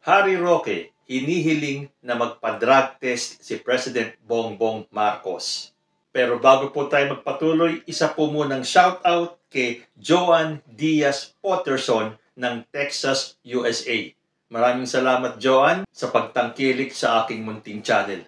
Harry Roque, hinihiling na magpa-drug test si President Bongbong Marcos. Pero bago po tayo magpatuloy, isa po munang shoutout kay Joan Diaz Potterson ng Texas, USA. Maraming salamat, Joan, sa pagtangkilik sa aking munting channel.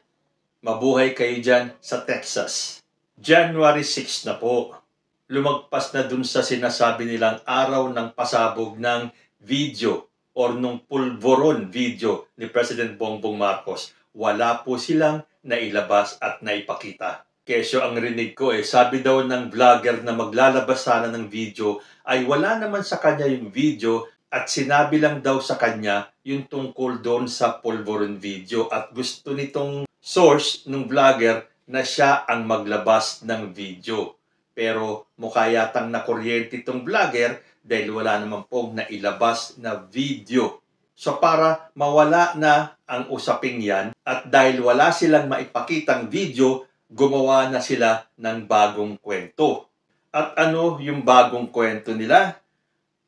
Mabuhay kayo dyan sa Texas. January 6 na po. Lumagpas na dun sa sinasabi nilang araw ng pasabog ng video or nung pulvoron video ni President Bongbong Marcos. Wala po silang nailabas at naipakita. Kesyo ang rinig ko sabi daw ng vlogger na maglalabas sana ng video ay wala naman sa kanya yung video at sinabi lang daw sa kanya yung tungkol doon sa pulvoron video at gusto nitong source ng vlogger na siya ang maglabas ng video. Pero mukha yatang nakuryente itong vlogger dahil wala naman pong nailabas na video. So para mawala na ang usaping yan at dahil wala silang maipakitang video, gumawa na sila ng bagong kwento. At ano yung bagong kwento nila?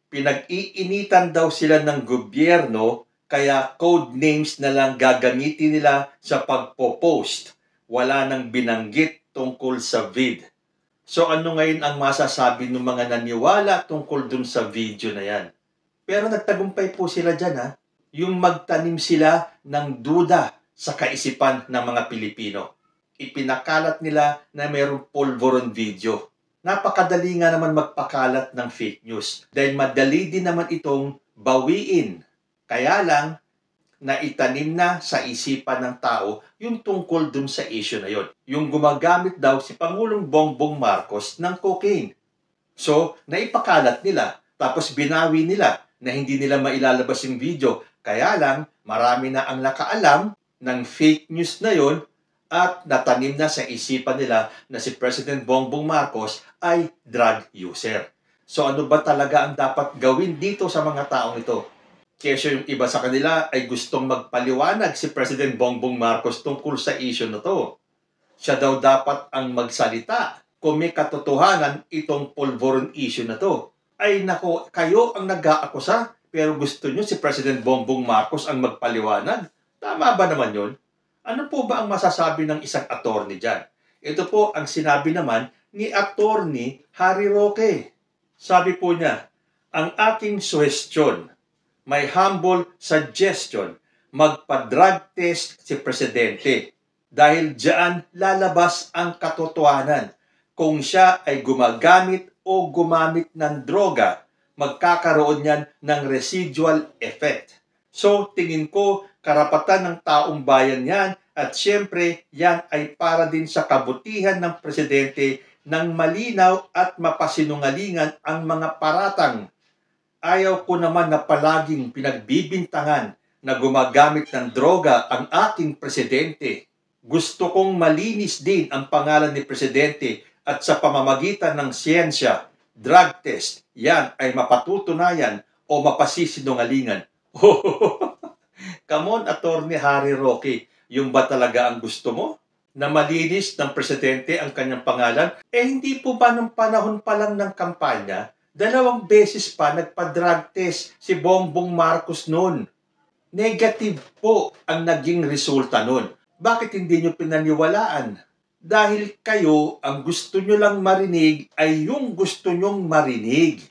Pinag-iinitan daw sila ng gobyerno kaya code names na lang gagamitin nila sa pagpo-post. Wala nang binanggit tungkol sa vid. So ano ngayon ang masasabi ng mga naniwala tungkol dun sa video na yan? Pero nagtagumpay po sila dyan yung magtanim sila ng duda sa kaisipan ng mga Pilipino. Ipinakalat nila na mayroong pulvoron video. Napakadali nga naman magpakalat ng fake news dahil madali din naman itong bawiin. Kaya lang, naitanim na sa isipan ng tao yung tungkol dun sa issue na yon. Yung gumagamit daw si Pangulong Bongbong Marcos ng cocaine. So, naipakalat nila. Tapos binawi nila na hindi nila mailalabas yung video. Kaya lang, marami na ang nakaalam ng fake news na yon at natanim na sa isipan nila na si President Bongbong Marcos ay drug user. So, ano ba talaga ang dapat gawin dito sa mga taong ito? Kesyo yung iba sa kanila ay gustong magpaliwanag si President Bongbong Marcos tungkol sa issue na to. Siya daw dapat ang magsalita kung may katotohanan itong pulvoron issue na to. Ay nako, kayo ang nag-aakusa pero gusto nyo si President Bongbong Marcos ang magpaliwanag? Tama ba naman yun? Ano po ba ang masasabi ng isang attorney dyan? Ito po ang sinabi naman ni Attorney Harry Roque. Sabi po niya, ang aking suhestyon, may humble suggestion, magpa-drug test si Presidente. Dahil diyan lalabas ang katotohanan. Kung siya ay gumagamit o gumamit ng droga, magkakaroon yan ng residual effect. So, tingin ko, karapatan ng taong bayan yan at syempre, yan ay para din sa kabutihan ng Presidente ng malinaw at mapasinungalingan ang mga paratang. Ayaw ko naman na palaging pinagbibintangan na gumagamit ng droga ang ating presidente. Gusto kong malinis din ang pangalan ni Presidente at sa pamamagitan ng siyensya, drug test, yan ay mapatutunayan o mapasisinungalingan. Come on, Attorney Harry Roque, yung ba talaga ang gusto mo? Na malinis ng Presidente ang kanyang pangalan? Hindi po ba nung panahon pa lang ng kampanya, 2 beses pa nagpa-drug test si Bongbong Marcos noon. Negative po ang naging resulta noon. Bakit hindi nyo pinaniwalaan? Dahil kayo, ang gusto nyo lang marinig ay yung gusto nyong marinig.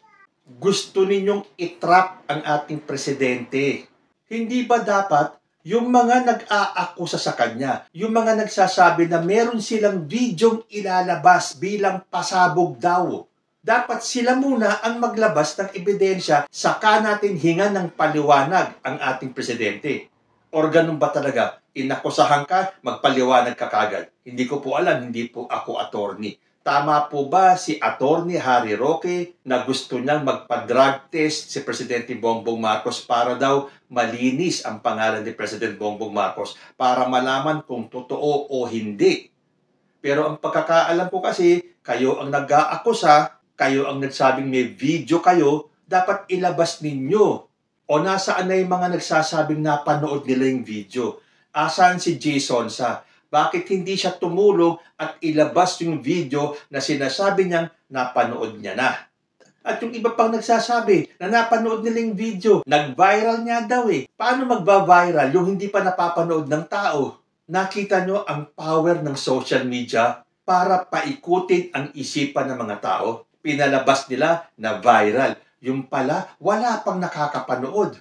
Gusto ninyong itrap ang ating presidente. Hindi ba dapat yung mga nag-aakusa sa kanya, yung mga nagsasabi na meron silang videong ilalabas bilang pasabog daw, dapat sila muna ang maglabas ng ebidensya saka natin hingan ng paliwanag ang ating presidente. Or ganun ba talaga? Inakusahan ka, magpaliwanag ka kagad. Hindi ko po alam, hindi po ako attorney. Tama po ba si Attorney Harry Roque na gusto niyang magpa-drug test si Presidente Bongbong Marcos para daw malinis ang pangalan ni President Bongbong Marcos para malaman kung totoo o hindi? Pero ang pagkakaalam ko kasi, kayo ang nag-aakusa, kayo ang nagsabing may video kayo, dapat ilabas ninyo. O nasaan na yung mga nagsasabing napanood nila yung video? Asan si Jason sa? Bakit hindi siya tumulong at ilabas yung video na sinasabi niyang napanood niya na? At yung iba pang nagsasabi na napanood nila yung video, nag-viral nga daw eh. Paano magba-viral yung hindi pa napapanood ng tao? Nakita nyo ang power ng social media para paikutin ang isipan ng mga tao. Pinalabas nila na viral. Yung pala, wala pang nakakapanood.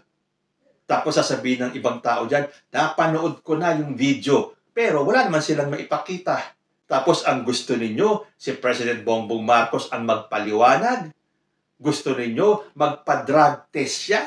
Tapos sasabihin ng ibang tao dyan, napanood ko na yung video. Pero wala naman silang maipakita. Tapos ang gusto ninyo, si President Bongbong Marcos ang magpaliwanag. Gusto ninyo magpa-drug test siya?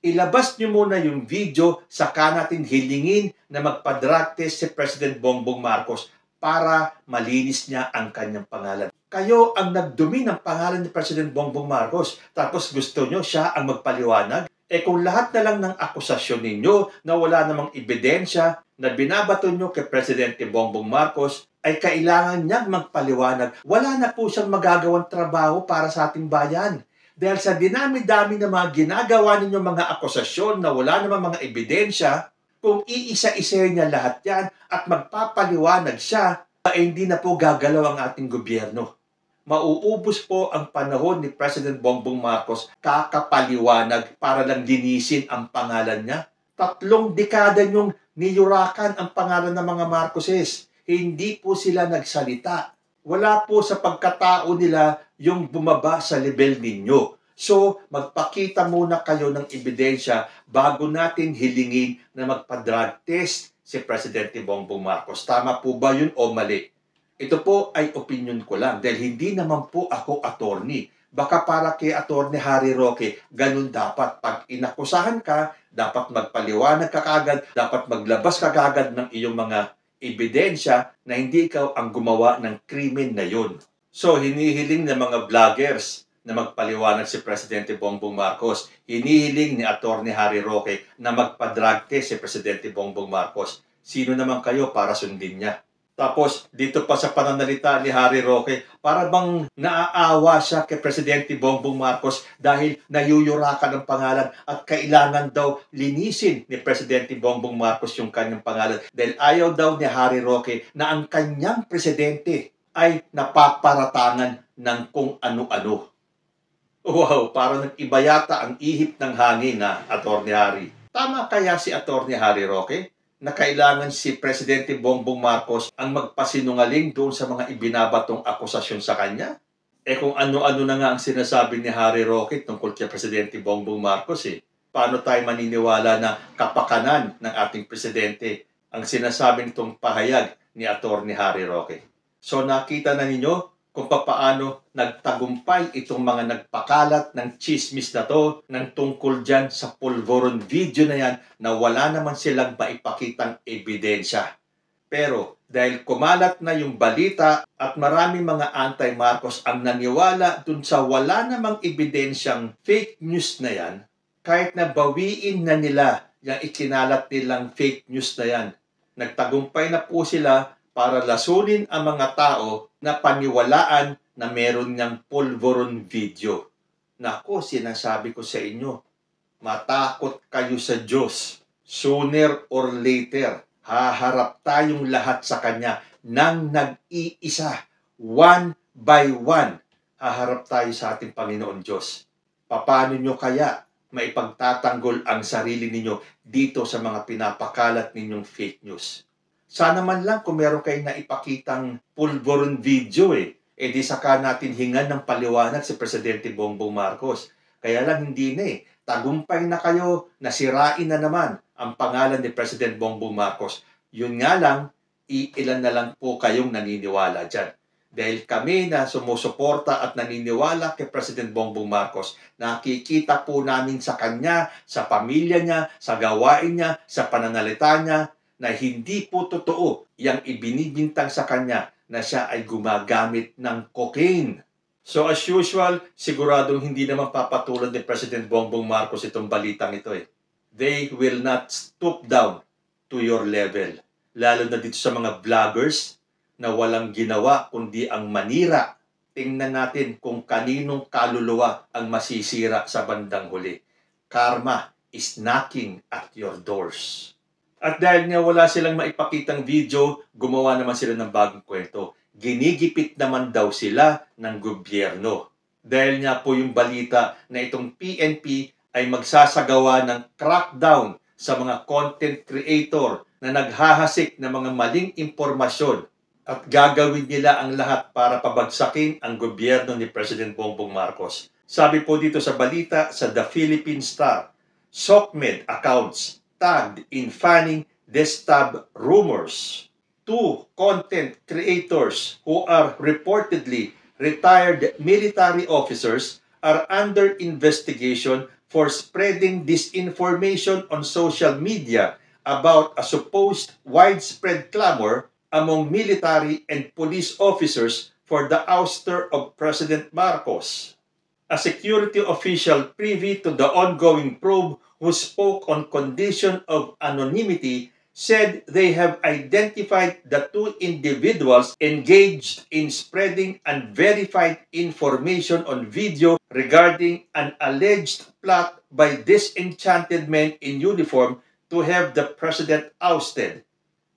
Ilabas nyo muna yung video, saka natin hilingin na magpa-drug test si President Bongbong Marcos para malinis niya ang kanyang pangalan. Kayo ang nagdumi ng pangalan ni President Bongbong Marcos, tapos gusto nyo siya ang magpaliwanag? Kung lahat na lang ng akusasyon ninyo na wala namang ebidensya na binabato nyo kay Presidente Bongbong Marcos, ay kailangan niyang magpaliwanag. Wala na po siyang magagawang trabaho para sa ating bayan. Dahil sa dinami-dami ng mga ginagawa ninyong mga akusasyon na wala namang mga ebidensya, kung iisa-isahin niya lahat yan at magpapaliwanag siya, ay hindi na po gagalaw ang ating gobyerno. Mauubos po ang panahon ni President Bongbong Marcos kakapaliwanag para lang linisin ang pangalan niya. 3 dekada niyong niyurakan ang pangalan ng mga Marcoses. Hindi po sila nagsalita. Wala po sa pagkatao nila yung bumaba sa level ninyo. So, magpakita muna kayo ng ebidensya bago natin hilingin na magpa-drug test si Presidente Bongbong Marcos. Tama po ba yun o mali? Ito po ay opinion ko lang dahil hindi naman po ako attorney. Baka para kay Attorney Harry Roque, ganun dapat. Pag inakusahan ka, dapat magpaliwanag ka kagad, dapat maglabas ka kagad ng iyong mga ebidensya na hindi ikaw ang gumawa ng krimen na yun. So, hinihiling ng mga vloggers na magpaliwanag si Presidente Bongbong Marcos. Hinihiling ni Attorney Harry Roque na magpa-drug test si Presidente Bongbong Marcos. Sino naman kayo para sundin niya? Tapos, dito pa sa pananalita ni Harry Roque, para bang naaawa siya kay Presidente Bongbong Marcos dahil nayuyurakan ang pangalan at kailangan daw linisin ni Presidente Bongbong Marcos yung kanyang pangalan dahil ayaw daw ni Harry Roque na ang kanyang presidente ay napaparatangan ng kung ano-ano. Wow, parang nag-iba yata ang ihip ng hangin na Attorney Harry. Tama kaya si Attorney Harry Roque na kailangan si Presidente Bongbong Marcos ang magpasinungaling doon sa mga ibinabatong akusasyon sa kanya? Kung ano-ano na nga ang sinasabi ni Harry Roque tungkol kay Presidente Bongbong Marcos Paano tayo maniniwala na kapakanan ng ating Presidente ang sinasabi nitong pahayag ni Attorney Harry Roque? So nakita na ninyo kung paano nagtagumpay itong mga nagpakalat ng chismis na to ng tungkol dyan sa pulveron video na yan na wala naman silang maipakitang ebidensya. Pero dahil kumalat na yung balita at maraming mga anti-Marcos ang naniwala dun sa wala namang ebidensyang fake news na yan, kahit na bawiin na nila yung ikinalat nilang fake news na yan, nagtagumpay na po sila para lasunin ang mga tao na paniwalaan na meron niyang pulveron video. Naku, sinasabi ko sa inyo, matakot kayo sa Diyos. Sooner or later, haharap tayong lahat sa Kanya nang nag-iisa, one by one. Haharap tayo sa ating Panginoon Diyos. Paano nyo kaya maipagtatanggol ang sarili ninyo dito sa mga pinapakalat ninyong fake news? Sana man lang kung meron kayo na ipakitang pulveron video di saka natin hingan ng paliwanag si Presidente Bongbong Marcos. Kaya lang hindi na tagumpay na kayo, nasirain na naman ang pangalan ni President Bongbong Marcos. Yun nga lang, ilan na lang po kayong naniniwala dyan. Dahil kami na sumusuporta at naniniwala kay President Bongbong Marcos, nakikita po namin sa kanya, sa pamilya niya, sa gawain niya, sa pananalita niya, na hindi po totoo yung ibinibintang sa kanya na siya ay gumagamit ng cocaine. So as usual, siguradong hindi naman papatulad ni President Bongbong Marcos itong balitang ito They will not stoop down to your level. Lalo na dito sa mga vloggers na walang ginawa kundi ang manira. Tingnan natin kung kaninong kaluluwa ang masisira sa bandang huli. Karma is knocking at your doors. At dahil nga wala silang maipakitang video, gumawa naman sila ng bagong kwento. Ginigipit naman daw sila ng gobyerno. Dahil nga po yung balita na itong PNP ay magsasagawa ng crackdown sa mga content creator na naghahasik ng mga maling impormasyon at gagawin nila ang lahat para pabagsakin ang gobyerno ni President Bongbong Marcos. Sabi po dito sa balita sa The Philippine Star, SOCMED accounts tagged in fanning destab rumors. 2 content creators who are reportedly retired military officers are under investigation for spreading disinformation on social media about a supposed widespread clamor among military and police officers for the ouster of President Marcos. A security official privy to the ongoing probe who spoke on condition of anonymity said they have identified the 2 individuals engaged in spreading unverified information on video regarding an alleged plot by disenchanted men in uniform to have the president ousted.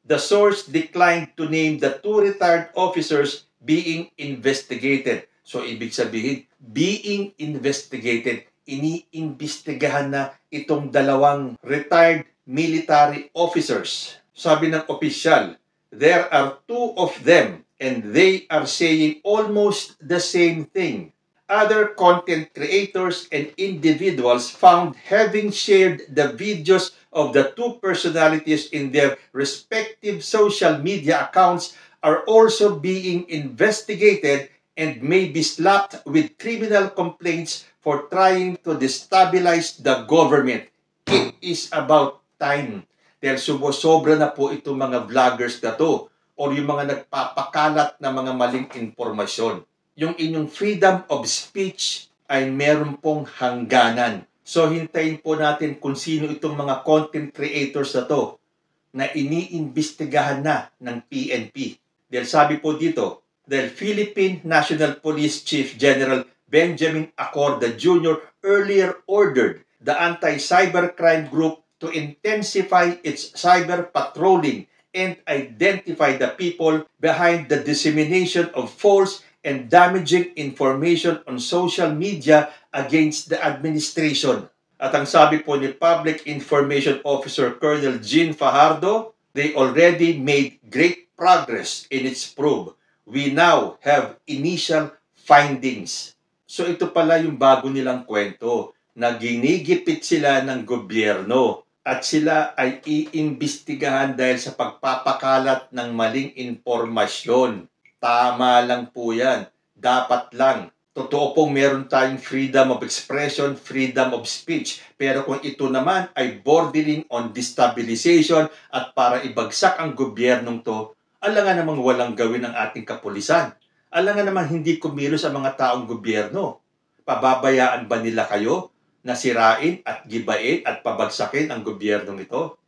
The source declined to name the 2 retired officers being investigated. So, ibig sabihin, being investigated, iniimbestigahan na itong dalawang retired military officers. Sabi ng opisyal, there are 2 of them and they are saying almost the same thing. Other content creators and individuals found having shared the videos of the 2 personalities in their respective social media accounts are also being investigated and may be slapped with criminal complaints for trying to destabilize the government. It is about time. Dahil sumusobra na po itong mga vloggers na to or yung mga nagpapakalat na mga maling informasyon. Yung inyong freedom of speech ay meron pong hangganan. So hintayin po natin kung sino itong mga content creators na to na iniimbestigahan na ng PNP. Dahil sabi po dito, the Philippine National Police Chief General Benjamin Acorda Jr. earlier ordered the Anti-Cybercrime Group to intensify its cyber patrolling and identify the people behind the dissemination of false and damaging information on social media against the administration. At ang sabi po ni Public Information Officer Colonel Jean Fajardo, they already made great progress in its probe. We now have initial findings. So ito pala yung bago nilang kwento, na ginigipit sila ng gobyerno at sila ay iimbestigahan dahil sa pagpapakalat ng maling impormasyon. Tama lang po yan. Dapat lang. Totoo pong meron tayong freedom of expression, freedom of speech. Pero kung ito naman ay bordering on destabilization at para ibagsak ang gobyernong to, alangan namang walang gawin ng ating kapulisan. Alangan naman hindi kumilos ang mga taong gobyerno. Pababayaan ba nila kayo na sirain at gibain at pabagsakin ang gobyernong ito?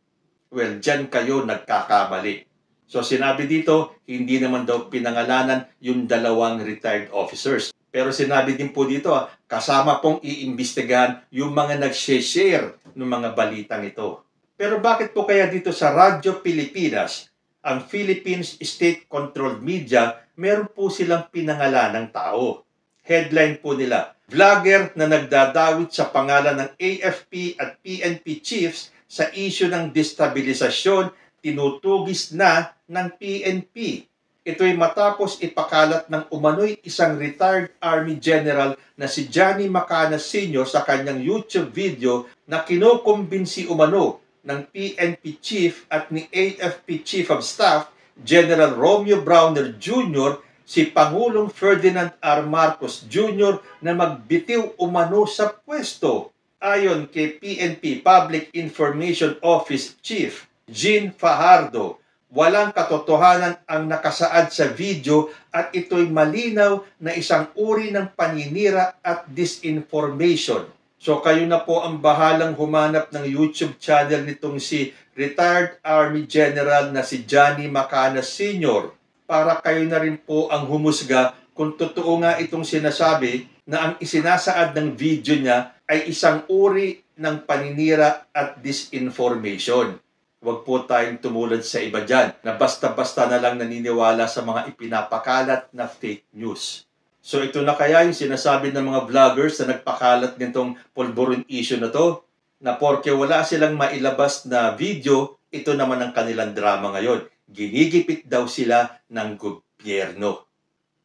Well, dyan kayo nagkakamali. So sinabi dito, hindi naman daw pinangalanan yung dalawang retired officers. Pero sinabi din po dito, kasama pong iimbestigahan yung mga nag-share ng mga balitang ito. Pero bakit po kaya dito sa Radyo Pilipinas, ang Philippines State-Controlled Media, meron po silang pinangalanang tao? Headline po nila, vlogger na nagdadawit sa pangalan ng AFP at PNP chiefs sa issue ng destabilisasyon, tinutugis na ng PNP. Ito'y matapos ipakalat ng umano'y isang retired Army General na si Johnny Macanas Sr. sa kanyang YouTube video na kinukumbinsi umano ng PNP Chief at ni AFP Chief of Staff General Romeo Browner Jr. si Pangulong Ferdinand R. Marcos Jr. na magbitiw umano sa pwesto. Ayon kay PNP Public Information Office Chief Jean Fajardo, walang katotohanan ang nakasaad sa video at ito'y malinaw na isang uri ng paninira at disinformation. So kayo na po ang bahalang humanap ng YouTube channel nitong si retired Army General na si Johnny Macanas Sr. para kayo na rin po ang humusga kung totoo nga itong sinasabi na ang isinasaad ng video niya ay isang uri ng paninira at disinformation. Huwag po tayong tumulad sa iba dyan na basta-basta na lang naniniwala sa mga ipinapakalat na fake news. So ito na kaya yung sinasabi ng mga vloggers na nagpakalat nitong pulburon issue na to, na porke wala silang mailabas na video, ito naman ang kanilang drama ngayon. Ginigipit daw sila ng gobyerno.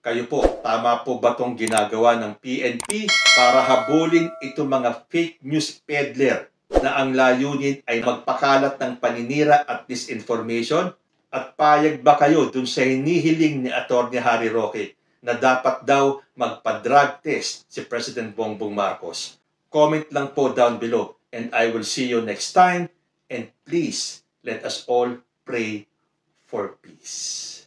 Kayo po, tama po ba itong ginagawa ng PNP para habulin itong mga fake news peddler na ang layunin ay magpakalat ng paninira at disinformation? At payag ba kayo dun sa hinihiling ni Atty. Harry Roque na dapat daw magpa-drug test si President Bongbong Marcos? Comment lang po down below and I will see you next time, and please let us all pray for peace.